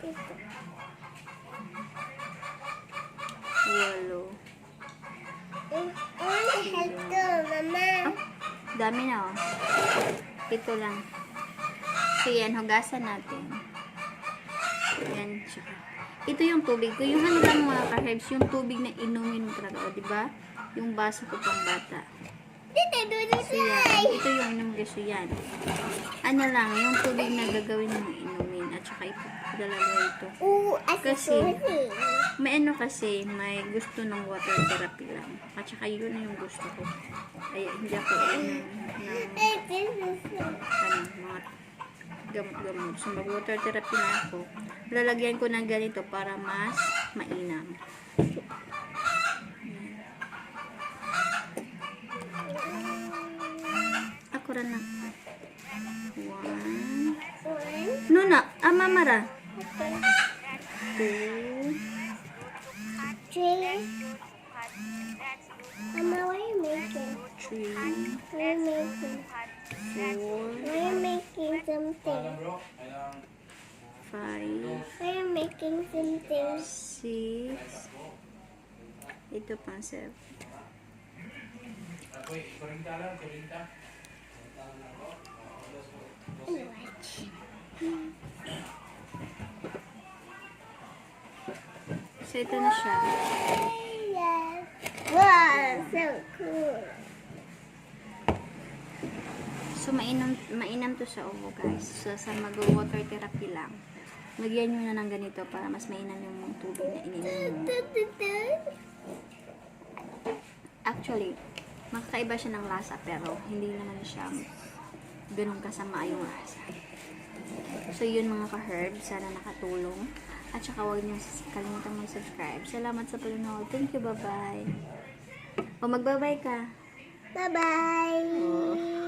Ito. 8. Help to, Mama. Dami na, oh. Ito lang. So, yan. Hugasan natin. Yan. Tsaka. Ito yung tubig ko. Yung ano lang mga ka-herbs, yung tubig na inumin mo talaga. O, diba? Yung baso ko pang bata. So, yan. Ito yung inom ko. So, yan. Ano lang, yung tubig na gagawin mong inumin. At saka ilalagay ito. Kasi, may ano kasi, may gusto ng water therapy lang. At saka yun na yung gusto ko. Ay, hindi ako mga gamot-gamot. So, mag-water therapy na ako. Lalagyan ko ng ganito para mas mainam. Ako Tara na. 1. One. Nuna, mamara. Okay. 2. Three. Mama, what are you making? 3. What are you making? 4. Why are you making something? 5. Why are you making something? 6. Ito pang 7. So, ito na siya. Yes. Wow, so cool. So, mainam to sa ubo, guys. So, sa mag-water therapy lang. Lagyan nyo na ng ganito para mas mainam yung tubig na ininom mo. Actually, makakaiba siya ng lasa pero hindi naman siya ganun kasama yung lasa. So, yun mga ka-herb. Sana nakatulong. At saka huwag niyo kalimutan mag-subscribe. Salamat sa panonood. Thank you. Bye-bye. O, magbabay ka. Bye-bye. Oh.